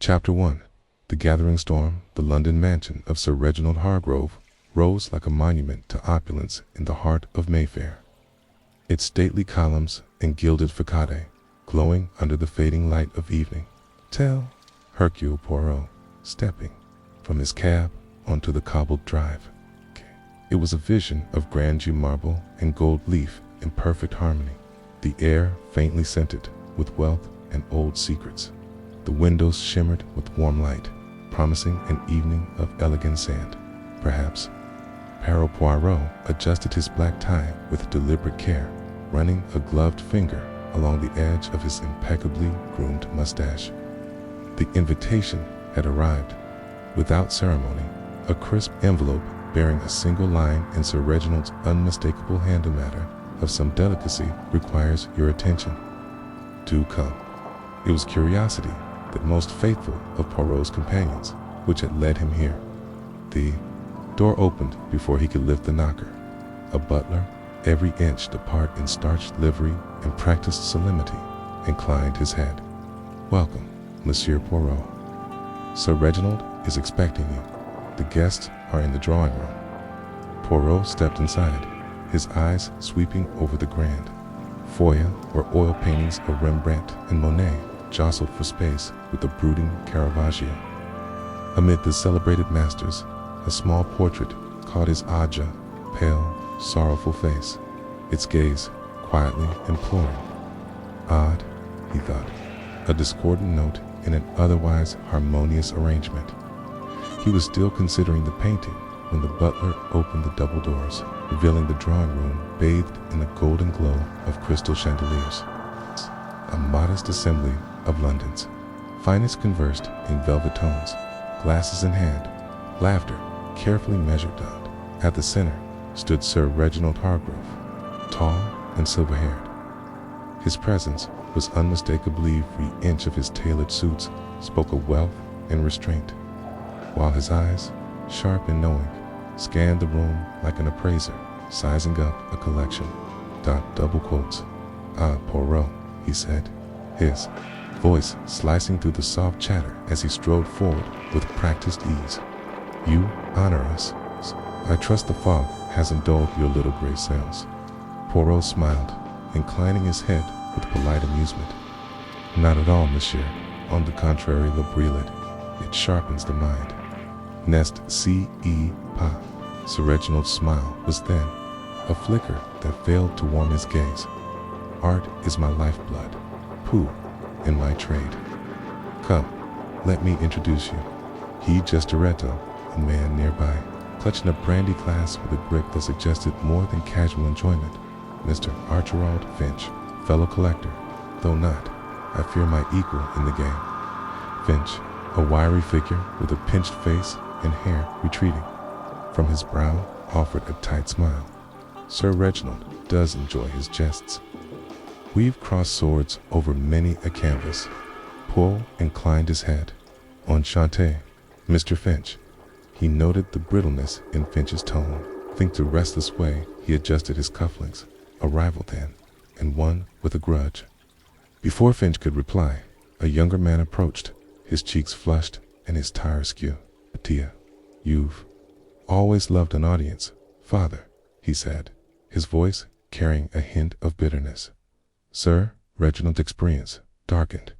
Chapter 1. The gathering storm. The London mansion of Sir Reginald Hargrove rose like a monument to opulence in the heart of Mayfair. Its stately columns and gilded facade glowing under the fading light of evening. Tell Hercule Poirot stepping from his cab onto the cobbled drive. It was a vision of grandeur, marble and gold leaf in perfect harmony, the air faintly scented with wealth and old secrets. The windows shimmered with warm light, promising an evening of elegant sand. Perhaps Poirot adjusted his black tie with deliberate care, running a gloved finger along the edge of his impeccably groomed mustache. The invitation had arrived. Without ceremony, a crisp envelope bearing a single line in Sir Reginald's unmistakable hand. A matter of some delicacy requires your attention. Do come. It was curiosity, that most faithful of Poirot's companions, which had led him here. The door opened before he could lift the knocker. A butler, every inch apart in starched livery and practiced solemnity, inclined his head. Welcome, Monsieur Poirot. Sir Reginald is expecting you. The guests are in the drawing room. Poirot stepped inside, his eyes sweeping over the grand foyer where oil paintings of Rembrandt and Monet jostled for space with the brooding Caravaggio. Amid the celebrated masters, a small portrait caught his pale, sorrowful face, its gaze quietly imploring. Odd, he thought, a discordant note in an otherwise harmonious arrangement. He was still considering the painting when the butler opened the double doors, revealing the drawing room bathed in the golden glow of crystal chandeliers. A modest assembly of London's finest conversed in velvet tones, glasses in hand, laughter carefully measured on. At the center stood Sir Reginald Hargrove, tall and silver-haired. His presence was unmistakably. Every inch of his tailored suits spoke of wealth and restraint, while his eyes, sharp and knowing, scanned the room like an appraiser, sizing up a collection. Double quotes. Ah, Poirot, he said, his voice slicing through the soft chatter as he strode forward with practiced ease. You honor us. I trust the fog hasn't dulled your little gray sails. Poirot smiled, inclining his head with polite amusement. Not at all, monsieur. On the contrary, le brillet. It sharpens the mind. Nest C.E. pas. Sir Reginald's smile was then a flicker that failed to warm his gaze. Art is my lifeblood. Pooh, in my trade. Come, let me introduce you. He Gestoretto, a man nearby, clutching a brandy glass with a grip that suggested more than casual enjoyment. Mr. Archibald Finch, fellow collector, though not, I fear, my equal in the game. Finch, a wiry figure with a pinched face and hair retreating from his brow, offered a tight smile. Sir Reginald does enjoy his jests. We've crossed swords over many a canvas. Poe inclined his head. Enchanté, Mr. Finch. He noted the brittleness in Finch's tone. Think the restless way he adjusted his cufflinks. A rival then, and one with a grudge. Before Finch could reply, a younger man approached, his cheeks flushed and his tie askew. Tia, you've always loved an audience, father, he said, his voice carrying a hint of bitterness. Sir Reginald's experience darkened.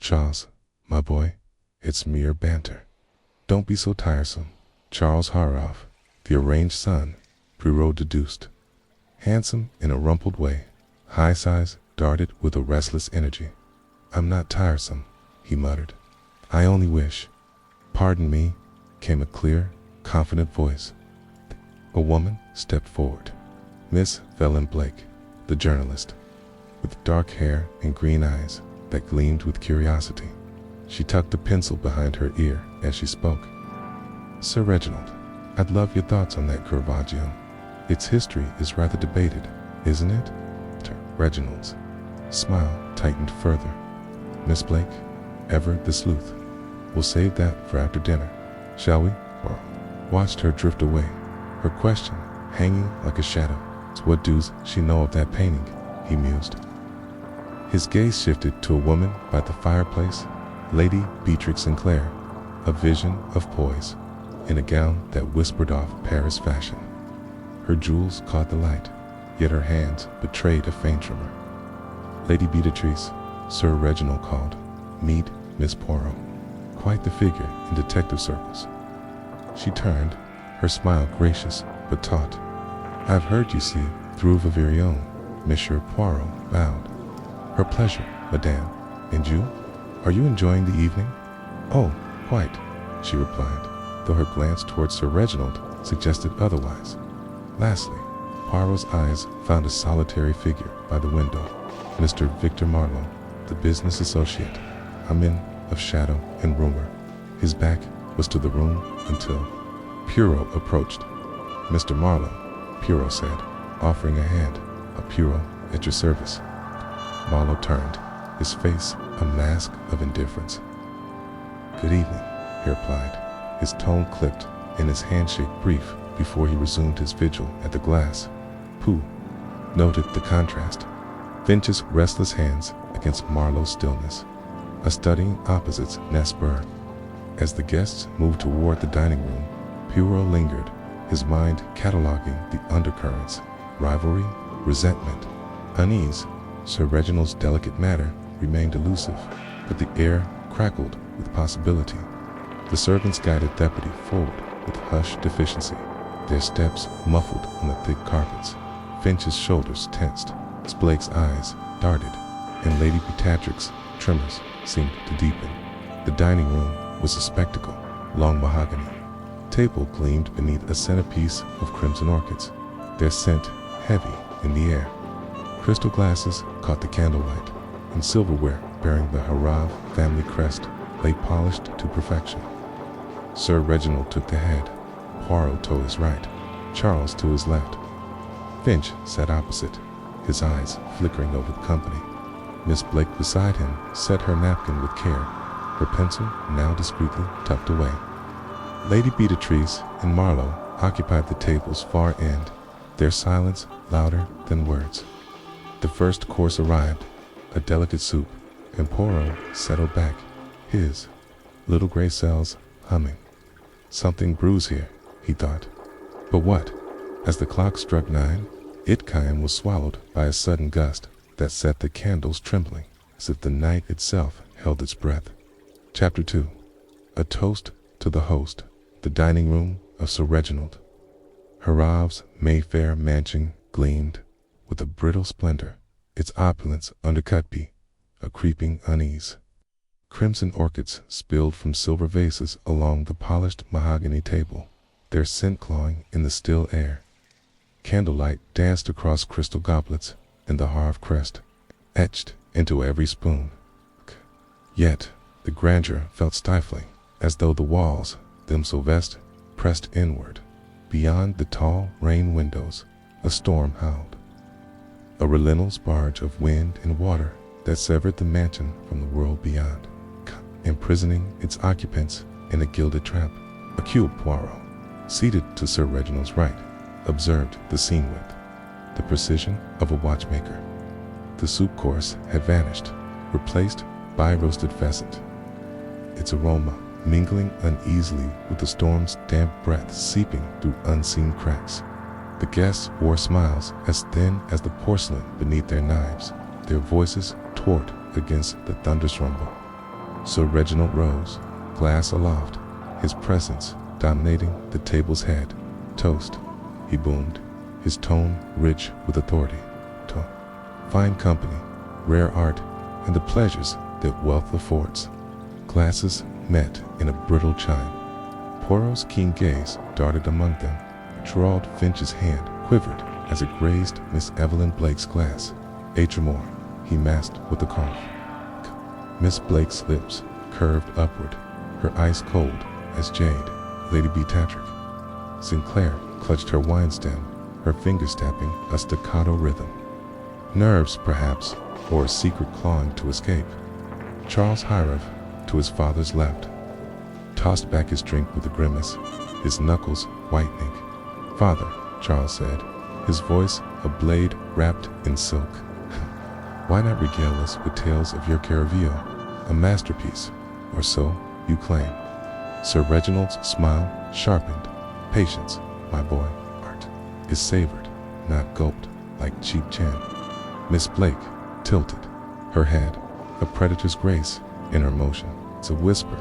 Charles, my boy, it's mere banter. Don't be so tiresome. Charles Harrove, the arranged son, Poirot deduced. Handsome in a rumpled way, high size darted with a restless energy. I'm not tiresome, he muttered. I only wish. Pardon me, came a clear, confident voice. A woman stepped forward. Miss Velen Blake, the journalist, with dark hair and green eyes that gleamed with curiosity. She tucked a pencil behind her ear as she spoke. Sir Reginald, I'd love your thoughts on that Caravaggio. Its history is rather debated, isn't it? Reginald's smile tightened further. Miss Blake, ever the sleuth. We'll save that for after dinner, shall we? Or watched her drift away, her question hanging like a shadow. What does she know of that painting? He mused. His gaze shifted to a woman by the fireplace, Lady Beatrix Sinclair, a vision of poise, in a gown that whispered off Paris fashion. Her jewels caught the light, yet her hands betrayed a faint tremor. Lady Beatrice, Sir Reginald called, "Meet Miss Poirot," quite the figure in detective circles. She turned, her smile gracious but taut. "I've heard you see through the very own." Monsieur Poirot bowed. "Her pleasure, madame. And you? Are you enjoying the evening?" "Oh, quite," she replied, though her glance towards Sir Reginald suggested otherwise. Lastly, Poirot's eyes found a solitary figure by the window, Mr. Victor Marlowe, the business associate, a man of shadow and rumor. His back was to the room until Poirot approached. "Mr. Marlowe," Poirot said, offering a hand. "A Poirot at your service." Marlowe turned, his face a mask of indifference. "Good evening," he replied, his tone clipped and his handshake brief before he resumed his vigil at the glass. Pooh noted the contrast. Finch's restless hands against Marlowe's stillness, a studying opposites nest burr. As the guests moved toward the dining room, Poirot lingered, his mind cataloging the undercurrents, rivalry, resentment, unease. Sir Reginald's delicate manner remained elusive, but the air crackled with possibility. The servants guided Deputy forward with hushed deficiency, their steps muffled on the thick carpets. Finch's shoulders tensed, Blake's eyes darted, and Lady Beatrix's tremors seemed to deepen. The dining room was a spectacle, long mahogany. Table gleamed beneath a centerpiece of crimson orchids, their scent heavy in the air. Crystal glasses caught the candlelight, and silverware bearing the Harrave family crest lay polished to perfection. Sir Reginald took the head, Poirot to his right, Charles to his left. Finch sat opposite, his eyes flickering over the company. Miss Blake beside him set her napkin with care, her pencil now discreetly tucked away. Lady Beatrice and Marlowe occupied the table's far end, their silence louder than words. The first course arrived, a delicate soup, and Poirot settled back, his little gray cells humming. Something brews here, he thought. But what? As the clock struck 9, Itkind was swallowed by a sudden gust that set the candles trembling, as if the night itself held its breath. Chapter 2. A Toast to the Host. The dining room of Sir Reginald. Harrave's Mayfair mansion gleamed with a brittle splendor, its opulence undercut by a creeping unease. Crimson orchids spilled from silver vases along the polished mahogany table, their scent clawing in the still air. Candlelight danced across crystal goblets, and the Havre crest etched into every spoon. Yet the grandeur felt stifling, as though the walls, them so vast, pressed inward. Beyond the tall rain windows, a storm howled, a relentless barge of wind and water that severed the mansion from the world beyond, imprisoning its occupants in a gilded trap. Hercule Poirot, seated to Sir Reginald's right, observed the scene with the precision of a watchmaker. The soup course had vanished, replaced by roasted pheasant, its aroma mingling uneasily with the storm's damp breath seeping through unseen cracks. The guests wore smiles as thin as the porcelain beneath their knives, their voices taut against the thunderous rumble. Sir Reginald rose, glass aloft, his presence dominating the table's head. "Toast," he boomed, his tone rich with authority. "To fine company, rare art, and the pleasures that wealth affords." Glasses met in a brittle chime. Poirot's keen gaze darted among them. Gerald Finch's hand quivered as it grazed Miss Evelyn Blake's glass. "A tremor," he masked with a cough. Miss Blake's lips curved upward, her ice cold as jade. Lady Beatrix Sinclair clutched her wine stem, her fingers tapping a staccato rhythm. Nerves, perhaps, or a secret clawing to escape. Charles Harrave, to his father's left, tossed back his drink with a grimace, his knuckles whitening. "Father," Charles said, his voice a blade wrapped in silk, "why not regale us with tales of your Caravio, a masterpiece or so you claim. Sir Reginald's smile sharpened. Patience, my boy. Art is savored, not gulped like cheap jam. Miss Blake tilted her head, a predator's grace in her motion. It's a whisper,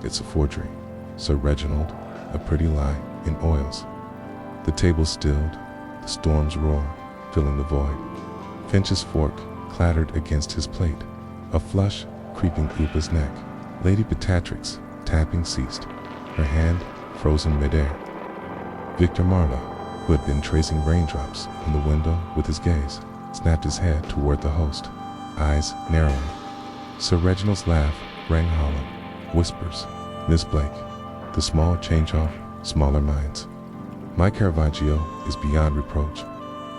it's a forgery. Sir Reginald, a pretty lie in oils. The table stilled, the storm's roar filling the void. Finch's fork clattered against his plate, a flush creeping up his neck. Lady Beatrix's tapping ceased, her hand frozen midair. Victor Marlowe, who had been tracing raindrops on the window with his gaze, snapped his head toward the host, eyes narrowing. Sir Reginald's laugh rang hollow. Whispers, Miss Blake, the small change off smaller minds. My Caravaggio is beyond reproach.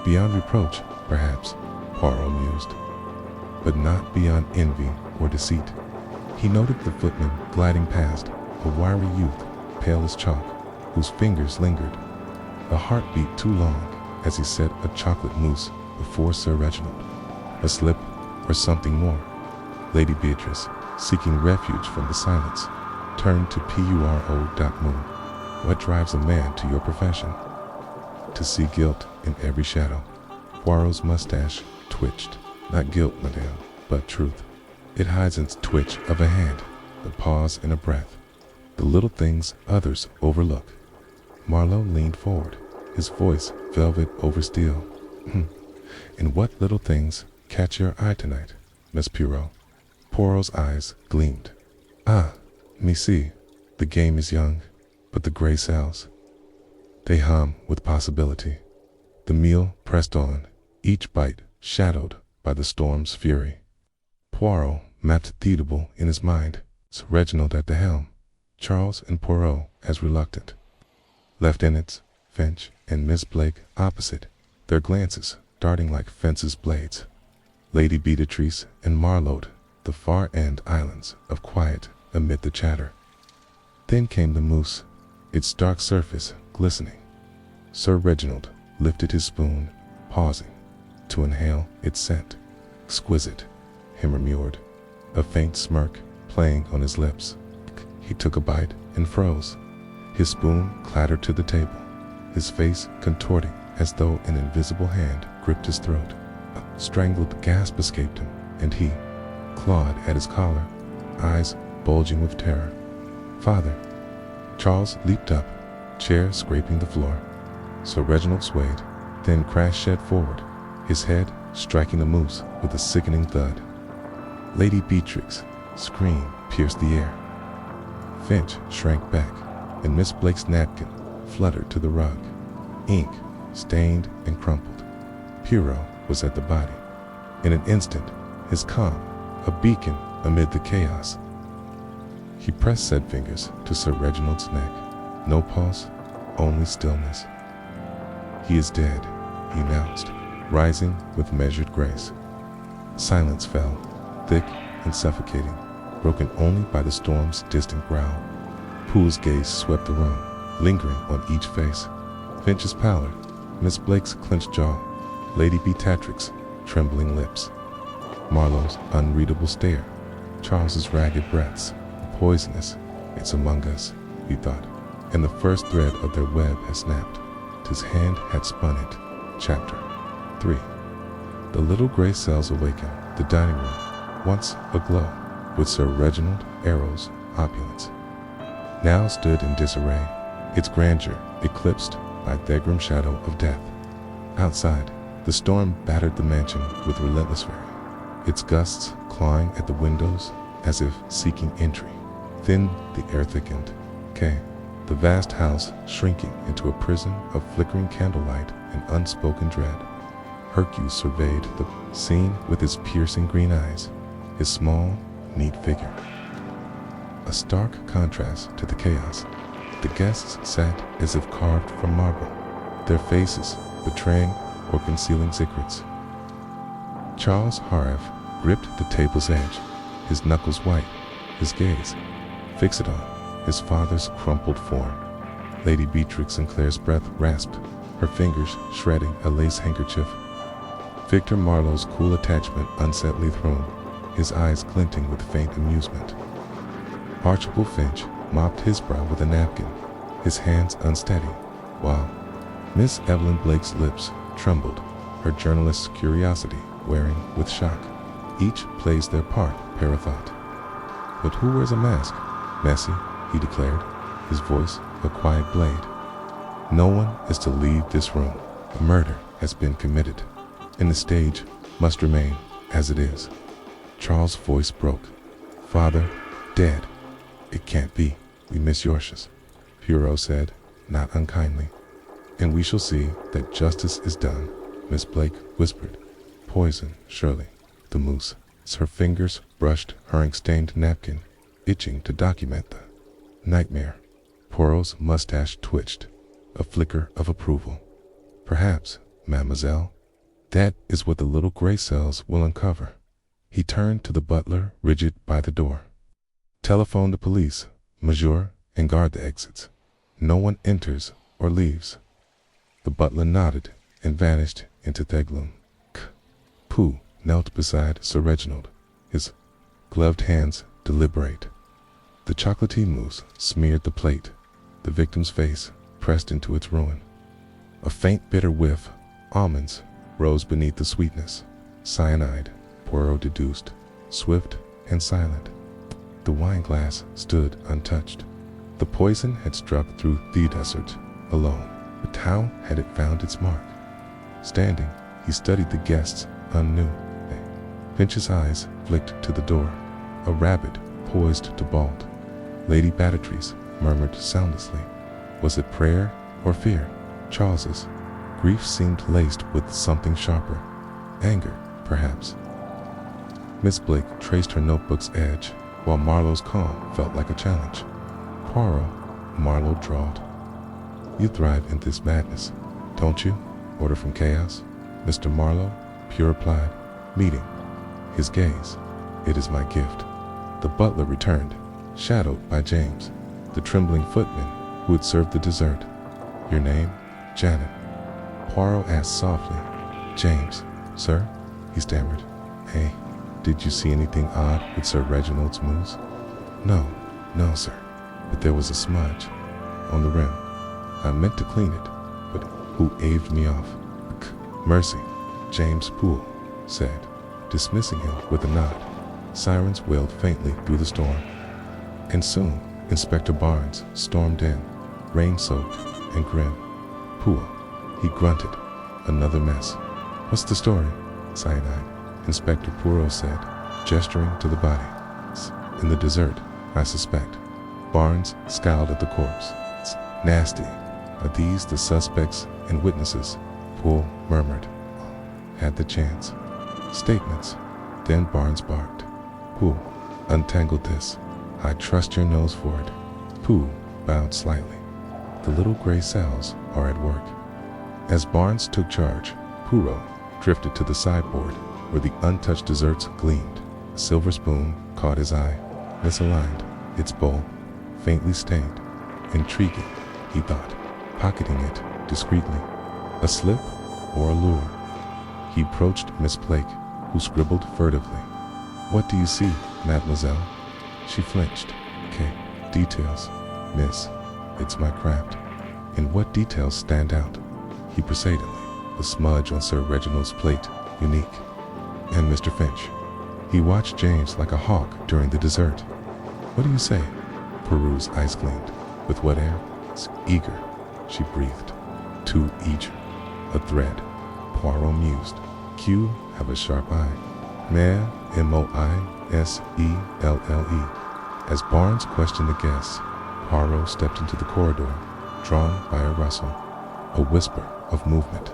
Beyond reproach, perhaps, Poirot mused, but not beyond envy or deceit. He noted the footman gliding past, a wiry youth, pale as chalk, whose fingers lingered. A heart beat too long as he set a chocolate mousse before Sir Reginald. A slip or something more. Lady Beatrice, seeking refuge from the silence, turned to Poirot. What drives a man to your profession? To see guilt in every shadow. Poirot's mustache twitched. Not guilt, madame, but truth. It hides its twitch of a hand, the pause in a breath, the little things others overlook. Marlowe leaned forward, his voice velvet over steel. And what little things catch your eye tonight, Miss Poirot? Poirot's eyes gleamed. Ah, me see, the game is young, but the gray cells, they hum with possibility. The meal pressed on, each bite shadowed by the storm's fury. Poirot mapped Theodule in his mind, Sir Reginald at the helm, Charles and Poirot as reluctant. Lieutenants Finch and Miss Blake opposite, their glances darting like fences' blades. Lady Beatrice and Marlowe, the far end islands of quiet amid the chatter. Then came the mousse, its dark surface glistening. Sir Reginald lifted his spoon, pausing to inhale its scent. Exquisite, he murmured, a faint smirk playing on his lips. He took a bite and froze. His spoon clattered to the table, his face contorting as though an invisible hand gripped his throat. A strangled gasp escaped him, and he clawed at his collar, eyes bulging with terror. Father! Charles leaped up, chair scraping the floor. Sir Reginald swayed, then crash-shed forward, his head striking the mousse with a sickening thud. Lady Beatrix's scream pierced the air. Finch shrank back, and Miss Blake's napkin fluttered to the rug, ink stained and crumpled. Poirot was at the body. In an instant, his calm, a beacon amid the chaos. He pressed said fingers to Sir Reginald's neck. No pulse, only stillness. He is dead, he announced, rising with measured grace. Silence fell, thick and suffocating, broken only by the storm's distant growl. Poole's gaze swept the room, lingering on each face. Finch's pallor, Miss Blake's clenched jaw, Lady Beatrix's trembling lips. Marlowe's unreadable stare, Charles's ragged breaths. Poisonous, it's among us, he thought, and the first thread of their web had snapped. His hand had spun it. Chapter 3. The little gray cells awakened. The dining room, once aglow with Sir Reginald Arrows' opulence, now stood in disarray, its grandeur eclipsed by the grim shadow of death. Outside, the storm battered the mansion with relentless fury, its gusts clawing at the windows as if seeking entry. Then the air thickened, the vast house shrinking into a prison of flickering candlelight and unspoken dread. Hercule surveyed the scene with his piercing green eyes, his small, neat figure. A stark contrast to the chaos. The guests sat as if carved from marble, their faces betraying or concealing secrets. Charles Harve gripped the table's edge, his knuckles white, his gaze fixed on his father's crumpled form. Lady Beatrix Sinclair's breath rasped, her fingers shredding a lace handkerchief. Victor Marlowe's cool attachment unsettly thrown, his eyes glinting with faint amusement. Archibald Finch mopped his brow with a napkin, his hands unsteady, while Miss Evelyn Blake's lips trembled, her journalist's curiosity wearing with shock. Each plays their part, Para thought. But who wears a mask? Messy, he declared, his voice a quiet blade. No one is to leave this room. A murder has been committed, and the stage must remain as it is. Charles' voice broke. Father, dead. It can't be. We miss Yorshus, Poirot said, not unkindly. And we shall see that justice is done, Miss Blake whispered. Poison, surely. The moose. As her fingers brushed her ink-stained napkin, itching to document the nightmare. Poirot's mustache twitched, a flicker of approval. Perhaps, mademoiselle, that is what the little gray cells will uncover. He turned to the butler, rigid by the door. Telephone the police, monsieur, and guard the exits. No one enters or leaves. The butler nodded and vanished into Theglum. Pooh knelt beside Sir Reginald, his gloved hands deliberate. The chocolatey mousse smeared the plate, the victim's face pressed into its ruin. A faint bitter whiff, almonds, rose beneath the sweetness. Cyanide, Poirot deduced, swift and silent. The wineglass stood untouched. The poison had struck through the desert alone, but how had it found its mark? Standing, he studied the guests anew. Finch's eyes flicked to the door, a rabbit poised to bolt. Lady Battertree's murmured soundlessly. Was it prayer or fear? Charles's grief seemed laced with something sharper. Anger, perhaps. Miss Blake traced her notebook's edge, while Marlowe's calm felt like a challenge. Poirot, Marlowe drawled. You thrive in this madness, don't you? Order from chaos? Mr. Marlowe, Pure replied, meeting his gaze. It is my gift. The butler returned, shadowed by James, the trembling footman who had served the dessert. Your name? Janet. Poirot asked softly. James, sir? He stammered. Hey, did you see anything odd with Sir Reginald's mousse? No, sir. But there was a smudge on the rim. I meant to clean it, but who aved me off? Mercy, James Poole said, dismissing him with a nod. Sirens wailed faintly through the storm. And soon, Inspector Barnes stormed in, rain-soaked and grim. Poole, he grunted. Another mess. What's the story? Cyanide, Inspector Poirot said, gesturing to the body. It's in the dessert, I suspect. Barnes scowled at the corpse. It's nasty. Are these the suspects and witnesses? Poole murmured. Had the chance. Statements. Then Barnes barked. Poole, untangle this. I trust your nose for it. Poole bowed slightly. The little gray cells are at work. As Barnes took charge, Poirot drifted to the sideboard where the untouched desserts gleamed. A silver spoon caught his eye, misaligned, its bowl faintly stained. Intriguing, he thought, pocketing it discreetly. A slip or a lure? He approached Miss Blake, who scribbled furtively. What do you see, mademoiselle? She flinched. Okay, details, miss. It's my craft. And what details stand out? He proceedingly. The smudge on Sir Reginald's plate, unique. And Mr. Finch. He watched James like a hawk during the dessert. What do you say? Peru's eyes gleamed. With what air? It's eager, she breathed. Too eager. A thread. Poirot mused. Q have a sharp eye. Mare, Moiselle. As Barnes questioned the guests, Poirot stepped into the corridor, drawn by a rustle, a whisper of movement.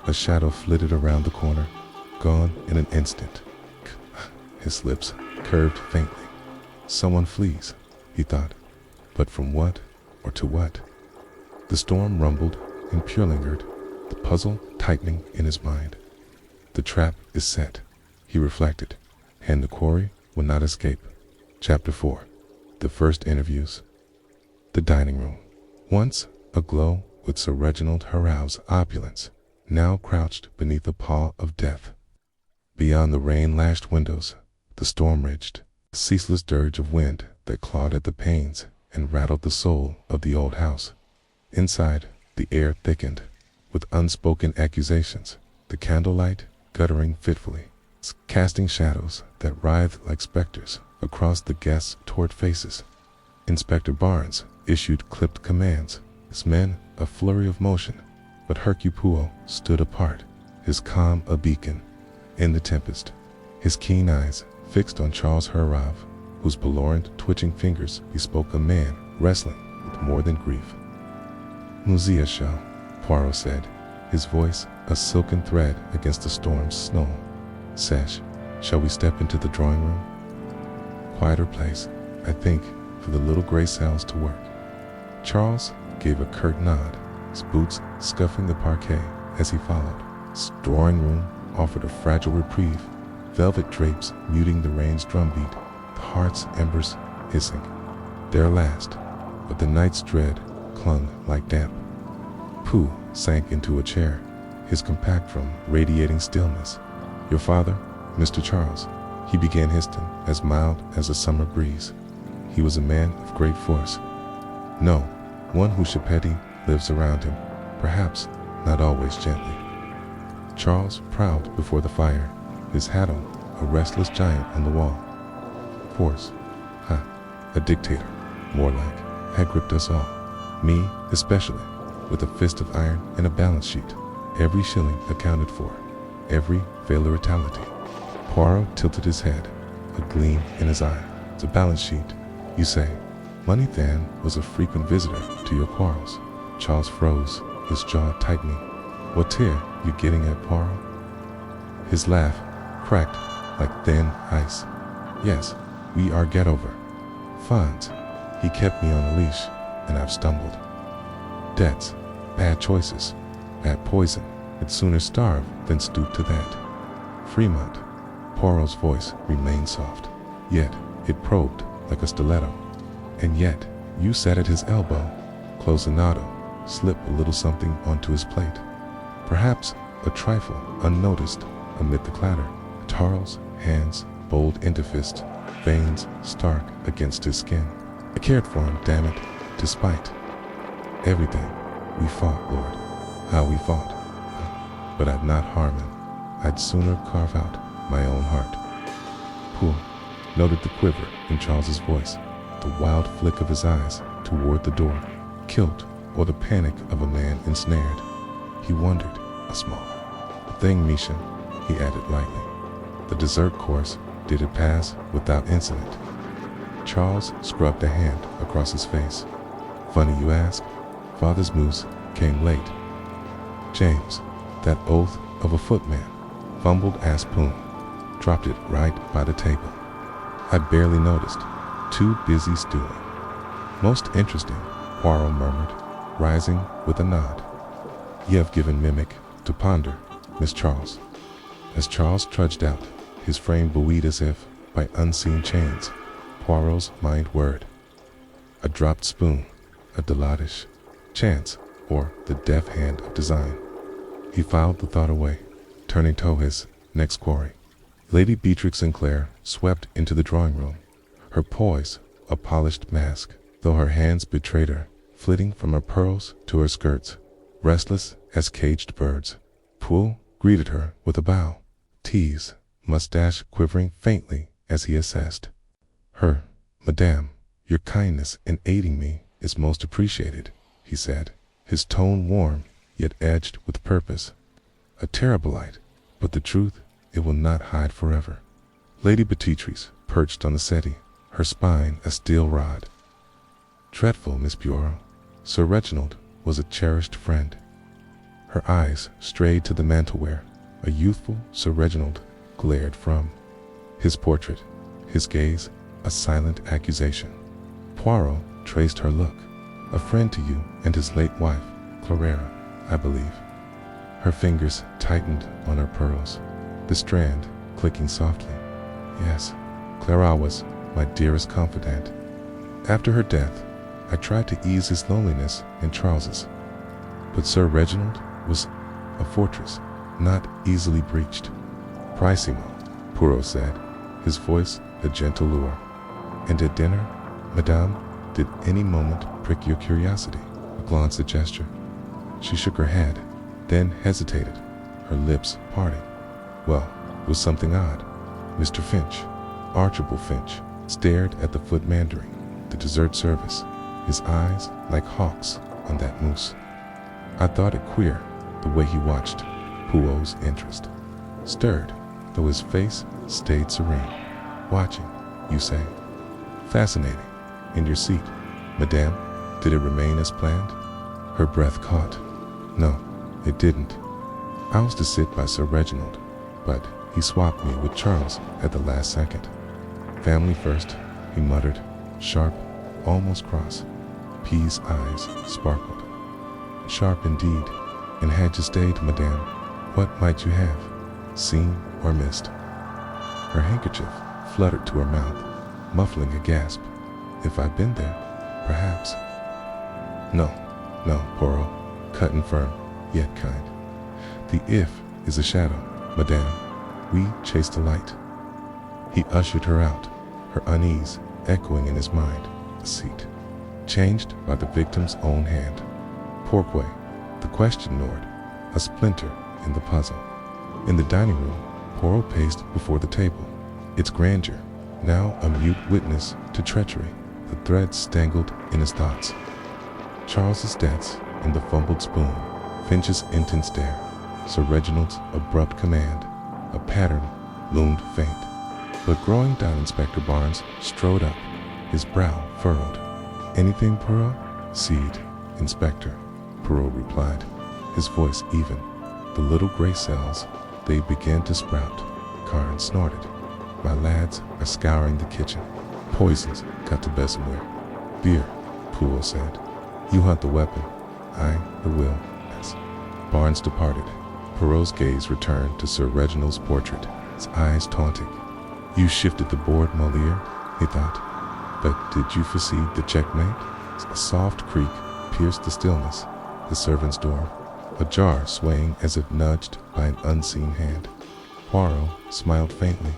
A shadow flitted around the corner, gone in an instant. His lips curved faintly. Someone flees, he thought, but from what or to what? The storm rumbled and Pure lingered, the puzzle tightening in his mind. The trap is set, he reflected, and the quarry will not escape. Chapter 4. The First Interviews. The dining room, once aglow with Sir Reginald Heraud's opulence, now crouched beneath a pall of death. Beyond the rain-lashed windows, the storm raged, a ceaseless dirge of wind that clawed at the panes and rattled the soul of the old house. Inside, the air thickened with unspoken accusations, the candlelight guttering fitfully, casting shadows that writhed like specters across the guests' tortured faces. Inspector Barnes issued clipped commands, his men a flurry of motion, but Hercule Poirot stood apart, his calm a beacon in the tempest, his keen eyes fixed on Charles Herrave, whose belligerent, twitching fingers bespoke a man wrestling with more than grief. "Musea shall," Poirot said, his voice a silken thread against the storm's snow. "Sesh, shall we step into the drawing room? Quieter place, I think, for the little gray cells to work." Charles gave a curt nod, his boots scuffing the parquet as he followed. His drawing room offered a fragile reprieve, velvet drapes muting the rain's drumbeat, the hearth's embers hissing. Their last, but the night's dread clung like damp. Pooh sank into a chair, his compact room radiating stillness. "Your father, Mr. Charles," he began Histon, as mild as a summer breeze. "He was a man of great force. No, one whose chapetti lives around him, perhaps not always gently." Charles prowled before the fire, his hat on, a restless giant on the wall. Force, a dictator, more like, had gripped us all, me especially, with a fist of iron and a balance sheet, every shilling accounted for, every fatality. Poirot tilted his head, a gleam in his eye. "The balance sheet, you say? Money then was a frequent visitor to your quarrels." Charles froze, his jaw tightening. "What tear you getting at, Poirot?" His laugh cracked like thin ice. "Yes, we are get over. Funds. He kept me on a leash, and I've stumbled. Debts, bad choices, bad poison. I'd sooner starve than stoop to that." "Fremont." Poirot's voice remained soft, yet it probed like a stiletto. "And yet, you sat at his elbow." Closinado slipped a little something onto his plate, perhaps a trifle unnoticed amid the clatter. Charles' hands bowled into fist, veins stark against his skin. "I cared for him, damn it, despite everything. We fought, Lord, how we fought. But I'd not harm him. I'd sooner carve out my own heart." Poor noted the quiver in Charles's voice, the wild flick of his eyes toward the door, kilt or the panic of a man ensnared. He wondered, a small thing, Misha, he added lightly. The dessert course, did it pass without incident? Charles scrubbed a hand across his face. "Funny you ask. Father's moose came late." James, that oath of a footman, fumbled a spoon, dropped it right by the table. "I barely noticed. Too busy stewing." "Most interesting," Poirot murmured, rising with a nod. "You have given mimic to ponder, Miss Charles." As Charles trudged out, his frame buoyed as if by unseen chains, Poirot's mind whirred. A dropped spoon, a deladish chance, or the deft hand of design. He filed the thought away, turning to his next quarry. Lady Beatrix Sinclair swept into the drawing room, her poise a polished mask, though her hands betrayed her, flitting from her pearls to her skirts, restless as caged birds. Poole greeted her with a bow, tease, mustache quivering faintly as he assessed her. "Madame, your kindness in aiding me is most appreciated," he said, his tone warm yet edged with purpose. "A terrible light, but the truth it will not hide forever." Lady Beatrice perched on the settee, her spine a steel rod. "Dreadful, Miss Poirot. Sir Reginald was a cherished friend." Her eyes strayed to the mantelware. A youthful Sir Reginald glared from his portrait, his gaze a silent accusation. Poirot traced her look. "A friend to you and his late wife, Clara, I believe." Her fingers tightened on her pearls, the strand clicking softly. "Yes, Clara was my dearest confidant. After her death, I tried to ease his loneliness and Charles's. But Sir Reginald was a fortress, not easily breached." "Pricimo," Poirot said, his voice a gentle lure. And at dinner, Madame, did any moment prick your curiosity? A glance, a gesture. She shook her head, then hesitated, her lips parting. Well, it was something odd. Mr. Finch, Archibald Finch, stared at the footman during the dessert service, his eyes like hawks on that moose. I thought it queer, the way he watched. Poirot's interest stirred, though his face stayed serene. Watching, you say? Fascinating. In your seat, Madame, did it remain as planned? Her breath caught. No, it didn't. I was to sit by Sir Reginald, but he swapped me with Charles at the last second. Family first, he muttered, sharp, almost cross. P.'s eyes sparkled. Sharp indeed. And had you stayed, Madame, what might you have seen or missed? Her handkerchief fluttered to her mouth, muffling a gasp. If I'd been there, perhaps. No, Poirot, cut and firm, yet kind. The if is a shadow, Madame. We chased a light. He ushered her out, her unease echoing in his mind. A seat, changed by the victim's own hand. Pourquoi? The question gnawed, a splinter in the puzzle. In the dining room, Poirot paced before the table, its grandeur now a mute witness to treachery. The threads tangled in his thoughts. Charles's debts and the fumbled spoon, Finch's intent stare, Sir Reginald's abrupt command. A pattern loomed faint. But growing down, Inspector Barnes strode up, his brow furrowed. Anything, Poirot? Seed, Inspector, Poirot replied, his voice even. The little gray cells, they began to sprout. Carnes snorted. My lads are scouring the kitchen. Poisons got to Bessemere. Beer, Poole said. You hunt the weapon, I the will. Yes. Barnes departed. Poirot's gaze returned to Sir Reginald's portrait, his eyes taunting. You shifted the board, Moliere, he thought. But did you foresee the checkmate? A soft creak pierced the stillness. The servant's door, ajar, swaying as if nudged by an unseen hand. Poirot smiled faintly.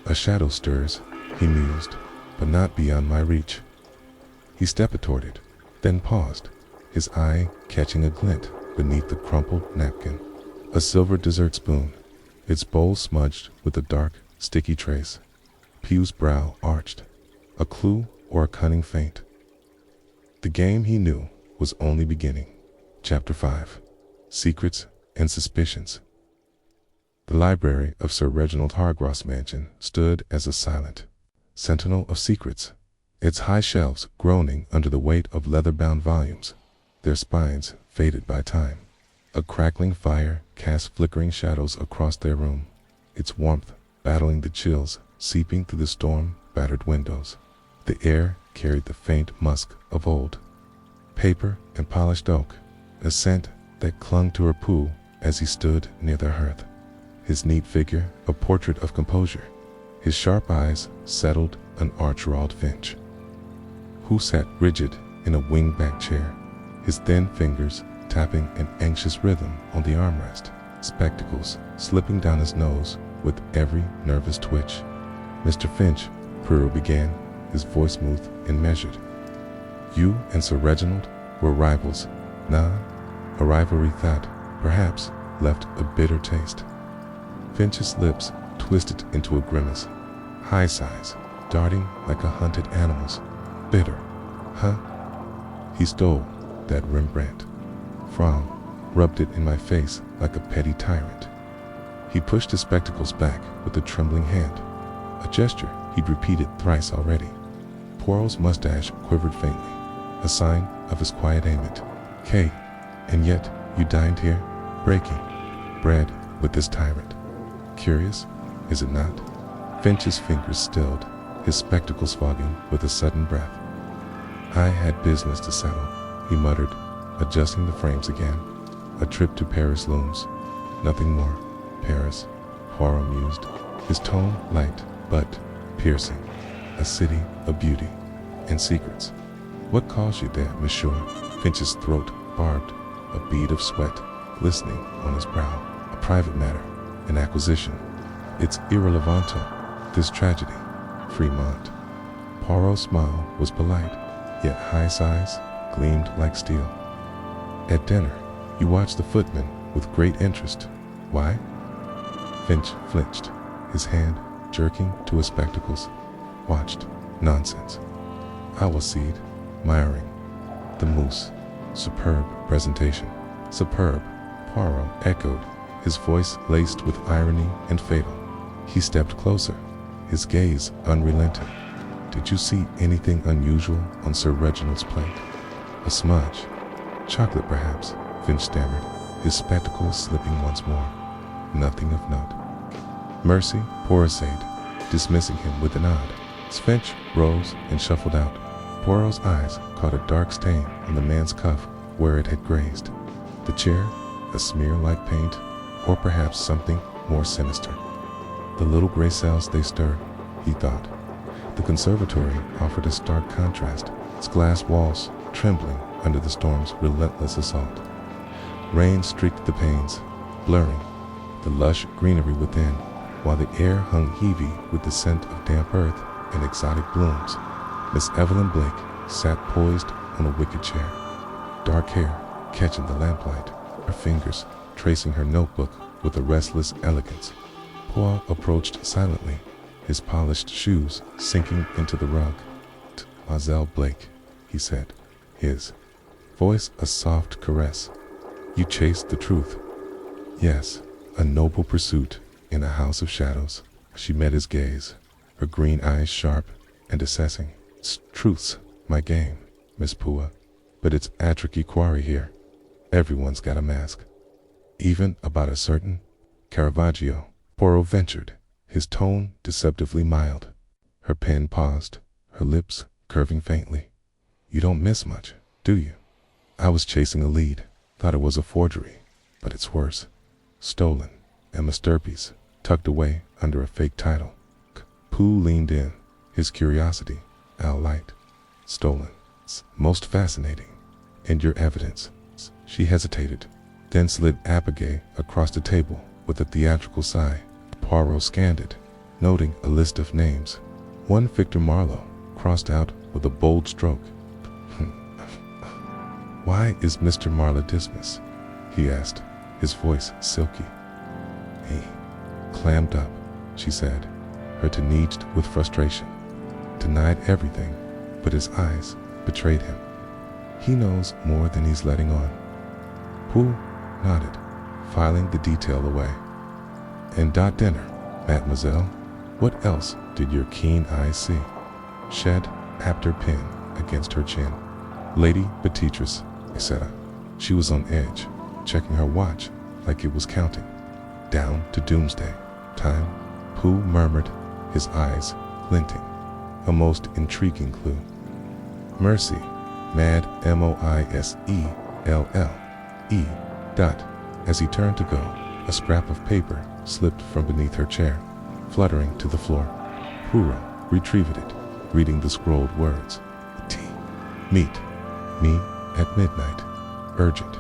A shadow stirs, he mused, but not beyond my reach. He stepped toward it, then paused, his eye catching a glint beneath the crumpled napkin. A silver dessert spoon, its bowl smudged with a dark, sticky trace. Pugh's brow arched. A clue or a cunning feint? The game, he knew, was only beginning. Chapter 5. Secrets and Suspicions. The library of Sir Reginald Hargrove's mansion stood as a silent sentinel of secrets, its high shelves groaning under the weight of leather-bound volumes, their spines faded by time. A crackling fire cast flickering shadows across their room, its warmth battling the chills seeping through the storm-battered windows. The air carried the faint musk of old paper and polished oak, a scent that clung to her Poole as he stood near the hearth. His neat figure a portrait of composure, his sharp eyes settled on Archibald Finch, who sat rigid in a wing-back chair, his thin fingers tapping an anxious rhythm on the armrest, spectacles slipping down his nose with every nervous twitch. Mr. Finch, Poirot began, his voice smooth and measured. You and Sir Reginald were rivals. Nah, a rivalry that, perhaps, left a bitter taste. Finch's lips twisted into a grimace, high size, darting like a hunted animal's. Bitter, huh? He stole that Rembrandt. Frown rubbed it in my face like a petty tyrant. He pushed his spectacles back with a trembling hand, a gesture he'd repeated thrice already. Poirot's mustache quivered faintly, a sign of his quiet aimant. Kay, and yet you dined here, breaking bread with this tyrant. Curious, is it not? Finch's fingers stilled, his spectacles fogging with a sudden breath. I had business to settle, he muttered, adjusting the frames again. A trip to Paris looms. Nothing more. Paris, Poirot mused, his tone light but piercing. A city of beauty and secrets. What calls you there, monsieur? Finch's throat barbed, a bead of sweat glistening on his brow. A private matter, an acquisition. It's irrelevanto, this tragedy. Fremont. Poirot's smile was polite, yet High's eyes gleamed like steel. At dinner, you watched the footman with great interest. Why? Finch flinched, his hand jerking to his spectacles. Watched. Nonsense. I will cede, admiring. The moose. Superb presentation. Superb, Poirot echoed, his voice laced with irony and fatal. He stepped closer, his gaze unrelenting. Did you see anything unusual on Sir Reginald's plate? A smudge. Chocolate, perhaps, Finch stammered, his spectacles slipping once more. Nothing of note. Mercy, Poirot said, dismissing him with a nod. Finch rose and shuffled out. Poirot's eyes caught a dark stain on the man's cuff where it had grazed. The chair, a smear like paint, or perhaps something more sinister. The little gray cells they stirred, he thought. The conservatory offered a stark contrast, its glass walls trembling under the storm's relentless assault. Rain streaked the panes, blurring the lush greenery within, while the air hung heavy with the scent of damp earth and exotic blooms. Miss Evelyn Blake sat poised on a wicker chair, dark hair catching the lamplight, her fingers tracing her notebook with a restless elegance. Poirot approached silently, his polished shoes sinking into the rug. "Mademoiselle Blake," he said, his voice a soft caress. "You chased the truth." "Yes, a noble pursuit in a house of shadows." She met his gaze, her green eyes sharp and assessing. "Truth's my game, Miss Poirot, but it's a tricky quarry here. Everyone's got a mask. Even about a certain Caravaggio," Poirot ventured, his tone deceptively mild. Her pen paused, her lips curving faintly. "You don't miss much, do you? I was chasing a lead, thought it was a forgery, but it's worse. Stolen, and masterpiece, tucked away under a fake title." Pooh leaned in, his curiosity out light. "Stolen. Most fascinating. And your evidence?" She hesitated, then slid apagae across the table with a theatrical sigh. Poirot scanned it, noting a list of names. One Victor Marlowe, crossed out with a bold stroke. "Why is Mr. Marlowe dismissed?" he asked, his voice silky. "He clammed up," she said, her tone tinged with frustration. "Denied everything, but his eyes betrayed him. He knows more than he's letting on." Pooh nodded, filing the detail away. "And dot dinner, mademoiselle. What else did your keen eyes see?" Shed tapped her pen against her chin. "Lady Beatrice, etc." She was on edge, checking her watch like it was counting. "Down to doomsday time," Pooh murmured, his eyes glinting. A most intriguing clue. "Mercy, mad Moiselle. Dot." As he turned to go, a scrap of paper slipped from beneath her chair, fluttering to the floor. Poirot retrieved it, reading the scrolled words. "Tea. Meet me at midnight. Urgent."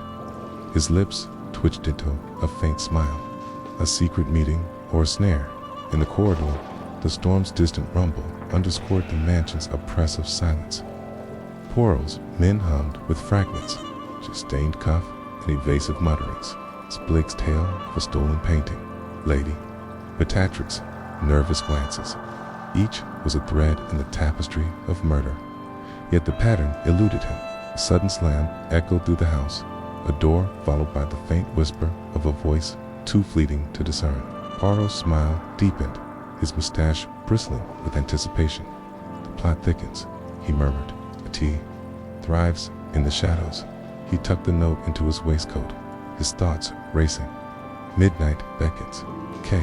His lips twitched into a faint smile. A secret meeting or a snare? In the corridor, the storm's distant rumble underscored the mansion's oppressive silence. Poirot's men hummed with fragments, sustained cough and evasive mutterings. Blake's tale of a stolen painting. Lady Beatrix's nervous glances. Each was a thread in the tapestry of murder. Yet the pattern eluded him. A sudden slam echoed through the house, a door followed by the faint whisper of a voice too fleeting to discern. Poirot's smile deepened, his mustache bristling with anticipation. "The plot thickens," he murmured. "A tea thrives in the shadows." He tucked the note into his waistcoat, his thoughts racing. Midnight beckons. K,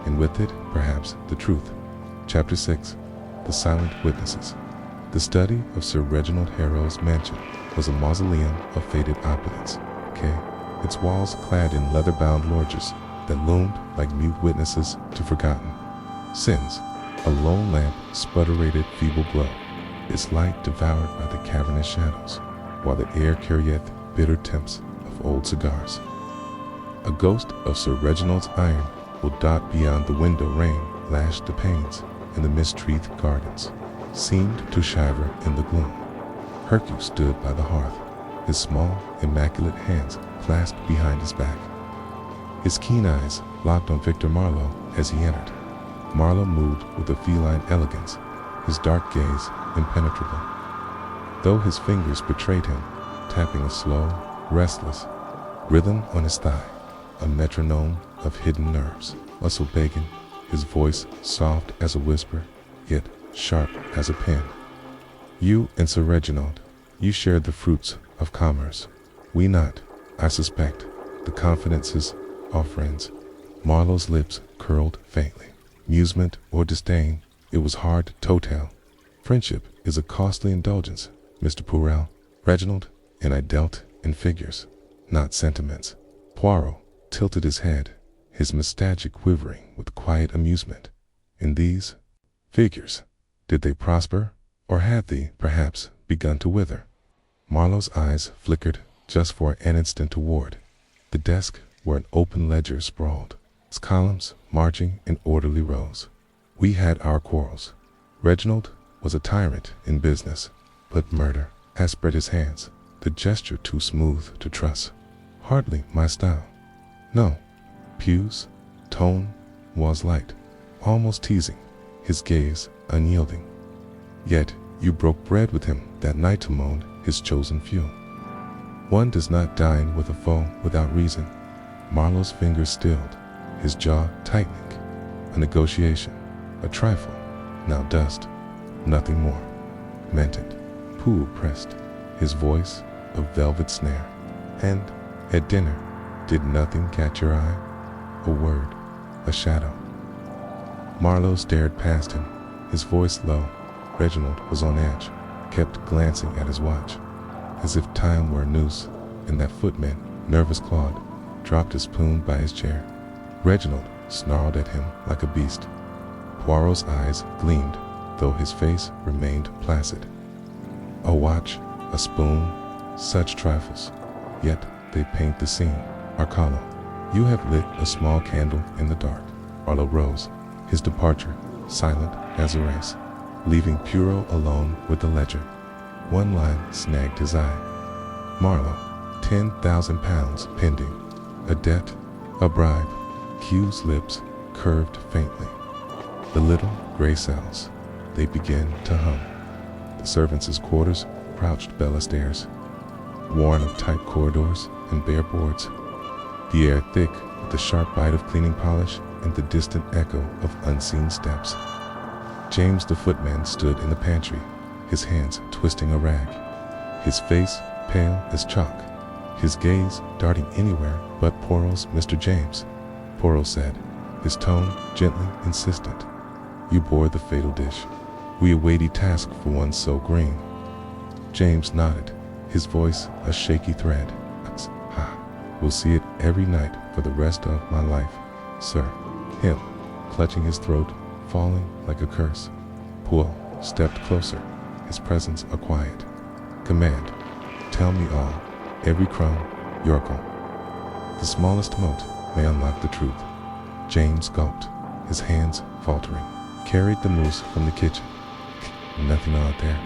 and with it, perhaps, the truth. Chapter 6. The Silent Witnesses. The study of Sir Reginald Harrow's mansion was a mausoleum of faded opulence. K, its walls clad in leather-bound lodges that loomed like mute witnesses to forgotten sins. A lone lamp sputterated feeble glow, its light devoured by the cavernous shadows, while the air carrieth bitter temps of old cigars. A ghost of Sir Reginald's iron will dot beyond the window rain lashed the panes in the mist-wreathed gardens. seemed to shiver in the gloom. Hercule stood by the hearth, his small, immaculate hands clasped behind his back. His keen eyes locked on Victor Marlowe as he entered. Marlowe moved with a feline elegance, his dark gaze impenetrable, though his fingers betrayed him, tapping a slow, restless rhythm on his thigh, a metronome of hidden nerves. Muscle Bacon, his voice soft as a whisper, yet sharp as a pen. You and Sir Reginald, you shared the fruits of commerce. We not, I suspect, the confidences of friends. Marlowe's lips curled faintly. Amusement or disdain, it was hard to tell. Friendship is a costly indulgence, Mr. Poirot. Reginald and I dealt in figures, not sentiments. Poirot tilted his head, his moustache quivering with quiet amusement. In these figures, did they prosper, or had they, perhaps, begun to wither? Marlowe's eyes flickered just for an instant toward the desk where an open ledger sprawled, its columns marching in orderly rows. We had our quarrels. Reginald was a tyrant in business, but murder has spread his hands, the gesture too smooth to trust. Hardly my style. No. Pugh's tone was light, almost teasing, his gaze unyielding. Yet you broke bread with him that night to mourn his chosen few. One does not dine with a foe without reason. Marlowe's fingers stilled, his jaw tightening. A negotiation, a trifle, now dust, nothing more. Meant it. Poole pressed, his voice a velvet snare. And at dinner, did nothing catch your eye? A word, a shadow. Marlowe stared past him, his voice low. Reginald was on edge, kept glancing at his watch, as if time were a noose, and that footman, nervous Claude, dropped his spoon by his chair. Reginald snarled at him like a beast. Poirot's eyes gleamed, though his face remained placid. A watch, a spoon, such trifles, yet they paint the scene. Arcalo, you have lit a small candle in the dark. Marlowe rose, his departure silent as a race, leaving Poirot alone with the ledger. One line snagged his eye. Marlowe, £10,000 pending. A debt, a bribe. Hugh's lips curved faintly. The little gray cells, they began to hum. The servants' quarters crouched Bella stairs, worn of tight corridors and bare boards. The air thick with the sharp bite of cleaning polish and the distant echo of unseen steps. James the footman stood in the pantry, his hands twisting a rag, his face pale as chalk, his gaze darting anywhere but Poirot's. Mr. James, Poirot said, his tone gently insistent. You bore the fatal dish. We a weighty task for one so green. James nodded, his voice a shaky thread. Ha, we'll see it every night for the rest of my life, sir. Him, clutching his throat, falling like a curse. Poole stepped closer, his presence a quiet command. Tell me all, every crumb, Yorkle. The smallest mote may unlock the truth. James gulped, his hands faltering, carried the mousse from the kitchen. Nothing out there.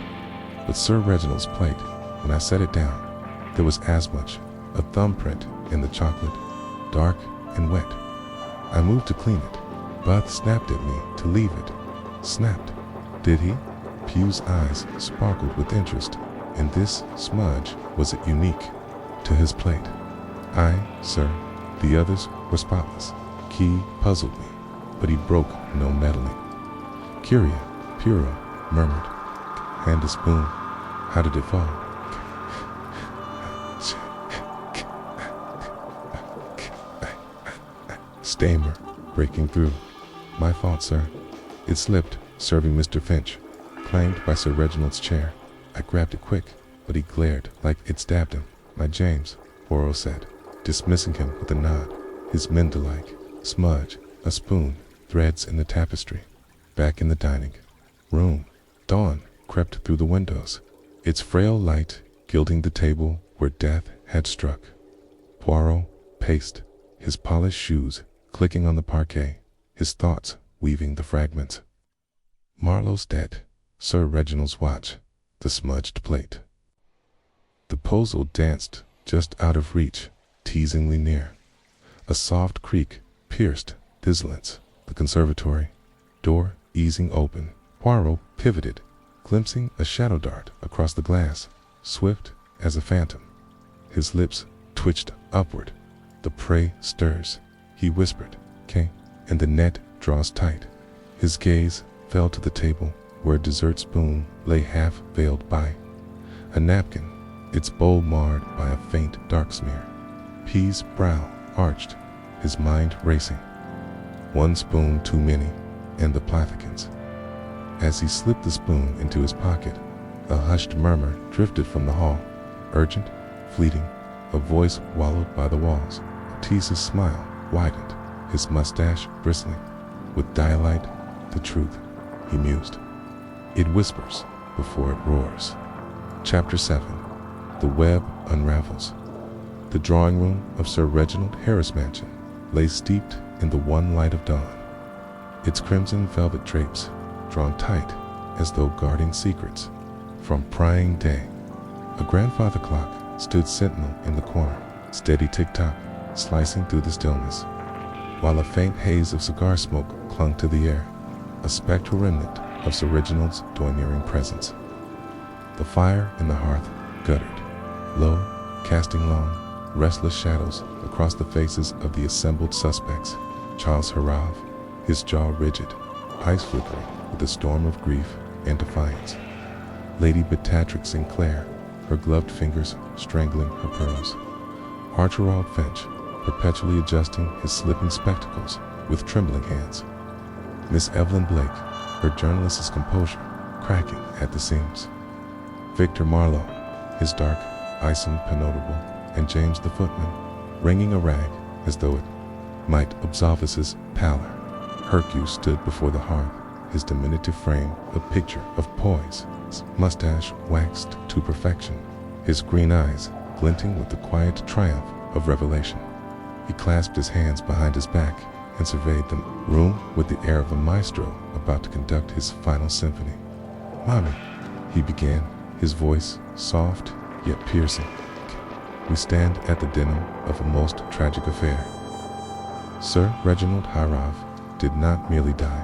But Sir Reginald's plate, when I set it down, there was as much a thumbprint in the chocolate, dark and wet. I moved to clean it. Buth snapped at me to leave it. Snapped. Did he? Pugh's eyes sparkled with interest, and this smudge, was it unique to his plate? Aye, sir. The others were spotless. Key puzzled me, but he broke no meddling. Curia, Poirot murmured. Hand a spoon. How did it fall? Stammer, breaking through. My fault, sir. It slipped, serving Mr. Finch, clanged by Sir Reginald's chair. I grabbed it quick, but he glared like it stabbed him. My James, Poirot said, dismissing him with a nod. His Mendel-like smudge, a spoon, threads in the tapestry. Back in the dining room, dawn crept through the windows, its frail light gilding the table where death had struck. Poirot paced, his polished shoes clicking on the parquet, his thoughts weaving the fragments. Marlowe's debt, Sir Reginald's watch, the smudged plate. The posel danced just out of reach, teasingly near. A soft creak pierced dissonance. The conservatory door easing open. Poirot pivoted, glimpsing a shadow dart across the glass, swift as a phantom. His lips twitched upward. The prey stirs, he whispered, "King," and the net draws tight. His gaze fell to the table where a dessert spoon lay half veiled by a napkin, its bowl marred by a faint dark smear. P.'s brow arched, his mind racing. One spoon too many, and the Plathicans. As he slipped the spoon into his pocket, a hushed murmur drifted from the hall, urgent, fleeting, a voice wallowed by the walls. Tease's smile widened, his mustache bristling. With dialite, the truth, he mused. It whispers before it roars. Chapter 7. The web unravels. The drawing room of Sir Reginald Harris' mansion lay steeped in the one light of dawn, its crimson velvet drapes drawn tight as though guarding secrets from prying day. A grandfather clock stood sentinel in the corner, steady tick-tock slicing through the stillness, while a faint haze of cigar smoke clung to the air, a spectral remnant of Sir Reginald's domineering presence. The fire in the hearth guttered, low, casting long, restless shadows across the faces of the assembled suspects. Charles Herave, his jaw rigid, eyes flickering with a storm of grief and defiance. Lady Beatrix Sinclair, her gloved fingers strangling her pearls. Archibald Finch, perpetually adjusting his slipping spectacles with trembling hands. Miss Evelyn Blake, her journalist's composure cracking at the seams. Victor Marlowe, his dark, eyesome penotable, and James the footman, wringing a rag as though it might absolve his pallor. Hercule stood before the hearth, his diminutive frame a picture of poise, his mustache waxed to perfection, his green eyes glinting with the quiet triumph of revelation. He clasped his hands behind his back and surveyed the room with the air of a maestro about to conduct his final symphony. "Mommy," he began, his voice soft yet piercing. "We stand at the denouement of a most tragic affair. Sir Reginald Harave did not merely die.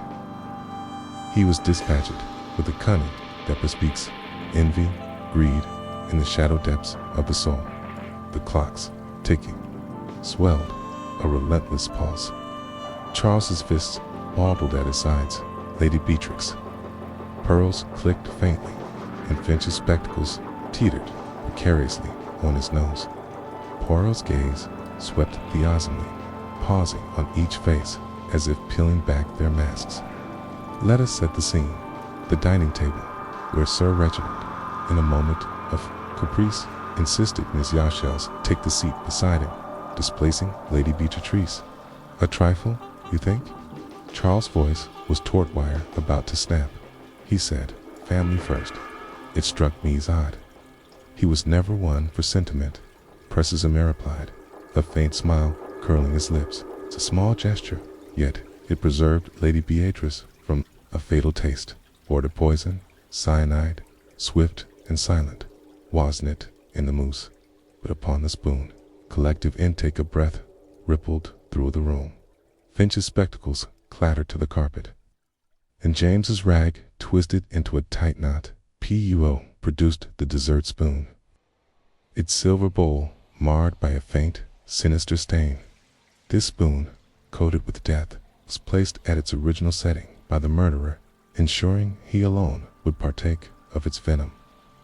He was dispatched with a cunning that bespeaks envy, greed, in the shadow depths of the soul. The clocks, ticking, swelled a relentless pulse. Charles's fists baubled at his sides. Lady Beatrix. Pearls clicked faintly, and Finch's spectacles teetered precariously on his nose. Poirot's gaze swept theosmically, pausing on each face as if peeling back their masks. Let us set the scene. The dining table, where Sir Reginald, in a moment of caprice, insisted Miss Yachelles take the seat beside him, displacing Lady Beatrice. A trifle, you think? Charles' voice was taut wire about to snap. He said, "Family first." It struck me as odd. He was never one for sentiment. Pressesime replied, a faint smile curling his lips. It's a small gesture, yet it preserved Lady Beatrice from a fatal taste. Border poison, cyanide, swift and silent, wasn't it in the mousse, but upon the spoon. Collective intake of breath rippled through the room. Finch's spectacles clattered to the carpet, and James's rag twisted into a tight knot. Puo produced the dessert spoon, its silver bowl marred by a faint, sinister stain. This spoon, coated with death, was placed at its original setting by the murderer, ensuring he alone would partake of its venom.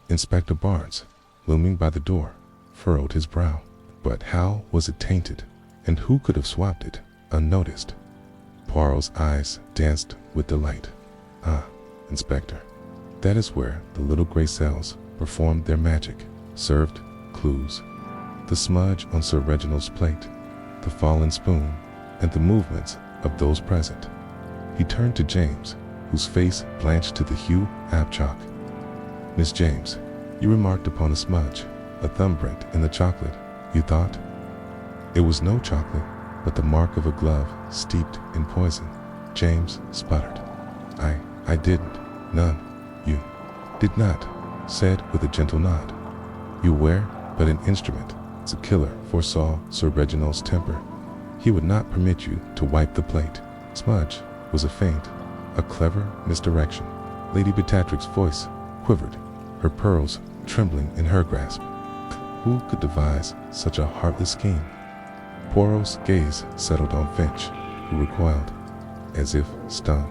Inspector Barnes, looming by the door, furrowed his brow. But how was it tainted, and who could have swapped it unnoticed? Poirot's eyes danced with delight. Ah, Inspector, that is where the little gray cells performed their magic, served clues. The smudge on Sir Reginald's plate, the fallen spoon, and the movements of those present. He turned to James, whose face blanched to the hue of chalk. Miss James, you remarked upon a smudge, a thumbprint in the chocolate. You thought it was no chocolate, but the mark of a glove steeped in poison. James sputtered. I didn't. None. You. Did not, said with a gentle nod. You were but an instrument. The killer foresaw Sir Reginald's temper. He would not permit you to wipe the plate. Smudge was a feint, a clever misdirection. Lady Beatrix's voice quivered, her pearls trembling in her grasp. Who could devise such a heartless scheme? Poirot's gaze settled on Finch, who recoiled, as if stung.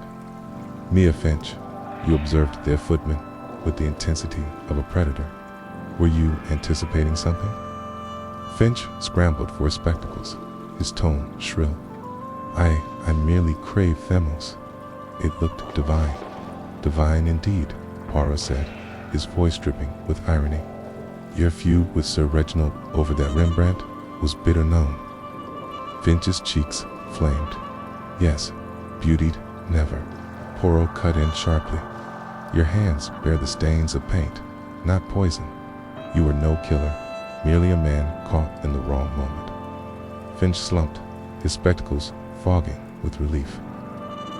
Mia Finch, you observed their footman with the intensity of a predator. Were you anticipating something? Finch scrambled for his spectacles, his tone shrill. I merely crave Themos. It looked divine. Divine indeed, Poirot said, his voice dripping with irony. Your feud with Sir Reginald over that Rembrandt was bitter known. Finch's cheeks flamed. Yes, beautied never. Poirot cut in sharply. Your hands bear the stains of paint, not poison. You were no killer, merely a man caught in the wrong moment. Finch slumped, his spectacles fogging with relief.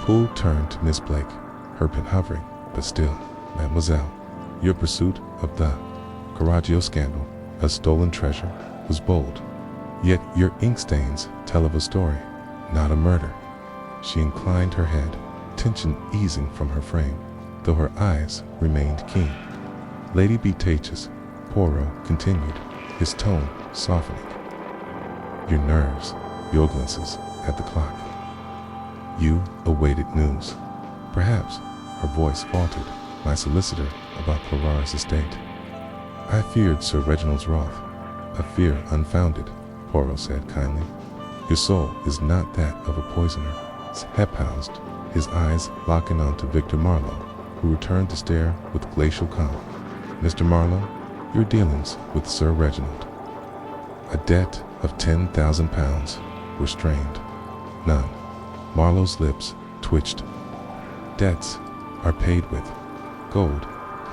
Poole turned to Miss Blake, her pen hovering, but still. Mademoiselle, your pursuit of the Correggio scandal, a stolen treasure, was bold. Yet your ink stains tell of a story, not a murder. She inclined her head, tension easing from her frame, though her eyes remained keen. Lady Beatrix, Poirot continued, his tone softening. Your nerves, your glances at the clock. You awaited news. Perhaps, her voice faltered, my solicitor about Poirot's estate. I feared Sir Reginald's wrath, a fear unfounded, Poirot said kindly. Your soul is not that of a poisoner. Hep housed, his eyes locking onto Victor Marlowe, who returned to stare with glacial calm. Mr. Marlowe, your dealings with Sir Reginald. A debt of £10,000 were strained. None. Marlowe's lips twitched. Debts are paid with gold,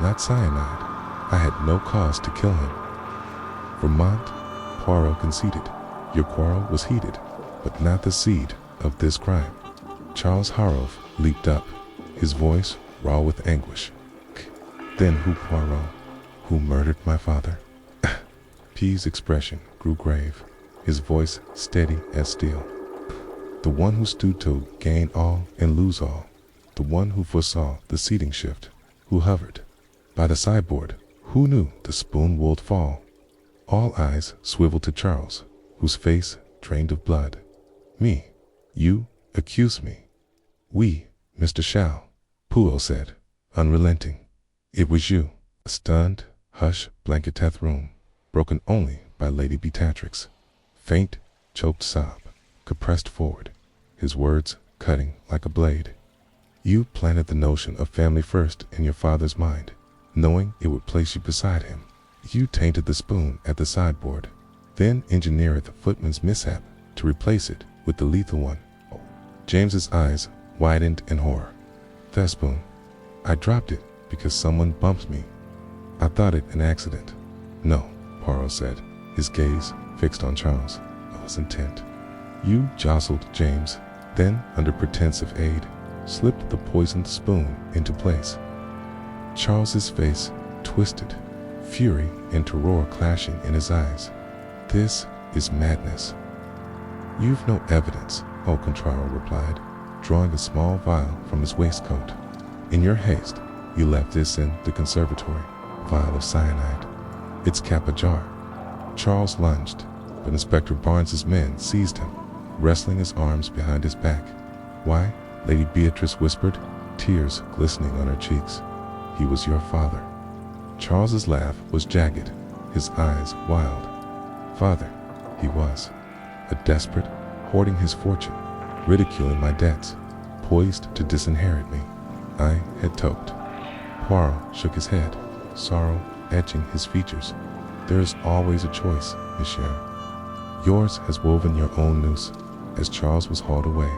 not cyanide. I had no cause to kill him. Vermont, Poirot conceded. Your quarrel was heated, but not the seed of this crime. Charles Harrove leaped up, his voice raw with anguish. Then who, Poirot? Who murdered my father? P.'s expression grew grave, his voice steady as steel. The one who stood to gain all and lose all, the one who foresaw the seating shift, who hovered by the sideboard, who knew the spoon would fall. All eyes swiveled to Charles, whose face drained of blood. Me, you accuse me. We, Mr. Shao, Poole said, unrelenting. It was you. A stunned, hush blanketeth room, broken only by Lady Beatrix. Faint, choked sob, compressed forward, his words cutting like a blade. You planted the notion of family first in your father's mind, knowing it would place you beside him. You tainted the spoon at the sideboard, then engineered the footman's mishap to replace it with the lethal one. James's eyes widened in horror. That spoon, I dropped it because someone bumped me. I thought it an accident. No, Poirot said, his gaze fixed on Charles. I was intent. You jostled James, then, under pretense of aid, slipped the poisoned spoon into place. Charles's face twisted, fury and terror clashing in his eyes. This is madness. You've no evidence, Contraro replied, drawing a small vial from his waistcoat. In your haste, you left this in the conservatory, vial of cyanide, its cap ajar. Charles lunged, but Inspector Barnes's men seized him, wrestling his arms behind his back. Why? Lady Beatrice whispered, tears glistening on her cheeks. He was your father. Charles's laugh was jagged, his eyes wild. Father, he was. A desperate, hoarding his fortune, ridiculing my debts, poised to disinherit me. I had toped. Poirot shook his head, sorrow etching his features. There is always a choice, monsieur. Yours has woven your own noose. As Charles was hauled away,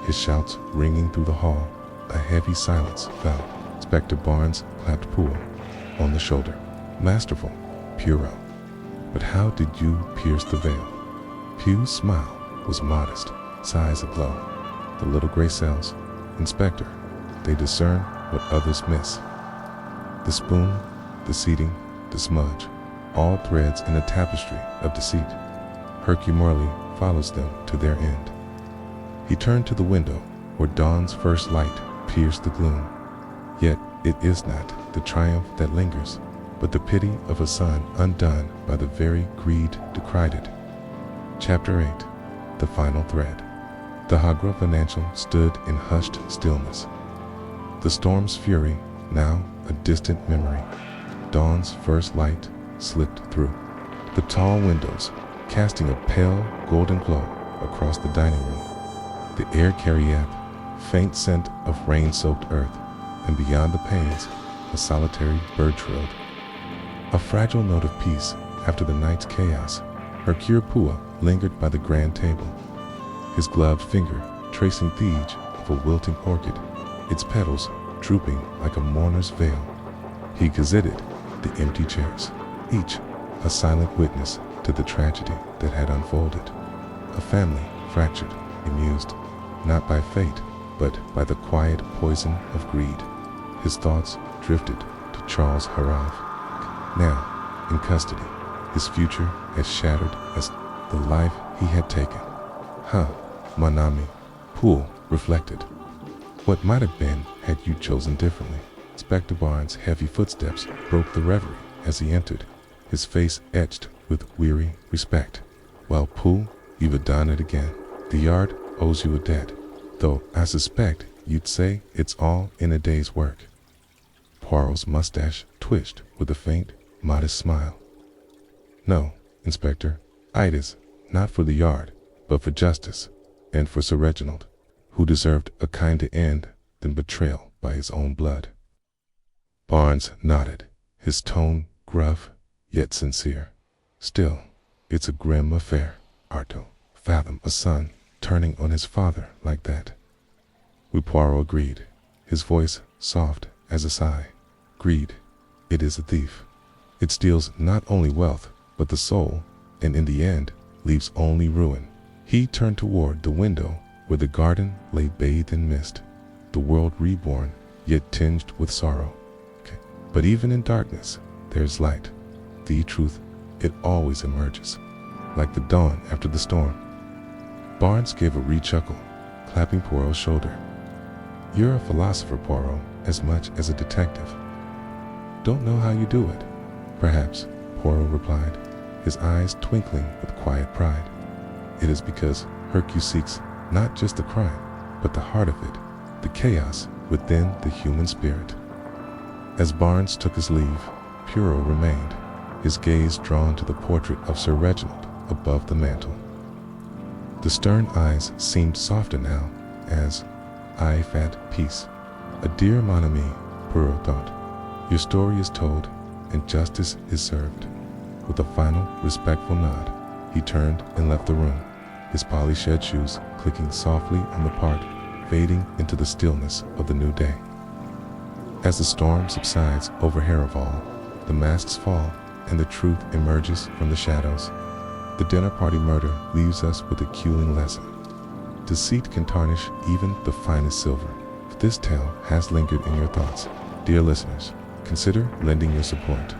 his shouts ringing through the hall, a heavy silence fell. Inspector Barnes clapped Poole on the shoulder. Masterful, Poirot. But how did you pierce the veil? Pugh's smile was modest, his eyes aglow. The little gray cells, Inspector, they discern what others miss. The spoon, the seating, the smudge, all threads in a tapestry of deceit. Hercule Poirot follows them to their end. He turned to the window where dawn's first light pierced the gloom. Yet it is not the triumph that lingers, but the pity of a son undone by the very greed decried. Chapter 8. The Final Thread. The Hargrove Financial stood in hushed stillness. The storm's fury, now a distant memory. Dawn's first light slipped through the tall windows, casting a pale golden glow across the dining room. The air carried faint scent of rain-soaked earth, and beyond the panes, a solitary bird trilled. A fragile note of peace after the night's chaos. Hercule Poirot lingered by the grand table, his gloved finger tracing the edge of a wilting orchid, its petals drooping like a mourner's veil. He gazetted the empty chairs, each a silent witness to the tragedy that had unfolded. A family fractured, amused, not by fate, but by the quiet poison of greed. His thoughts drifted to Charles Hercule, now in custody, his future as shattered as the life he had taken. Mon ami, Poole reflected. What might have been had you chosen differently? Inspector Barnes' heavy footsteps broke the reverie as he entered, his face etched with weary respect. Well, Poole, you've done it again. The yard owes you a debt, though I suspect you'd say it's all in a day's work. Poirot's mustache twitched with a faint, modest smile. No, Inspector, it is not for the yard, but for justice, and for Sir Reginald, who deserved a kinder end than betrayal by his own blood. Barnes nodded, his tone gruff, yet sincere. Still, it's a grim affair, Arto. Fathom a son turning on his father like that. Poirot agreed, his voice soft as a sigh. Greed, it is a thief. It steals not only wealth, but the soul, and in the end, leaves only ruin. He turned toward the window where the garden lay bathed in mist, the world reborn, yet tinged with sorrow. But even in darkness, there's light. The truth, it always emerges, like the dawn after the storm. Barnes gave a re-chuckle, clapping Poirot's shoulder. You're a philosopher, Poirot, as much as a detective. Don't know how you do it. Perhaps, Poirot replied, his eyes twinkling with quiet pride. It is because Hercule seeks not just the crime, but the heart of it, the chaos within the human spirit. As Barnes took his leave, Poirot remained, his gaze drawn to the portrait of Sir Reginald above the mantel. The stern eyes seemed softer now, as I've at peace. A dear mon ami, Poirot thought. Your story is told, and justice is served. With a final, respectful nod, he turned and left the room, his polished shoes clicking softly on the park, fading into the stillness of the new day. As the storm subsides over Hercule, the masks fall, and the truth emerges from the shadows. The dinner party murder leaves us with a cooling lesson. Deceit can tarnish even the finest silver. If this tale has lingered in your thoughts, dear listeners, consider lending your support.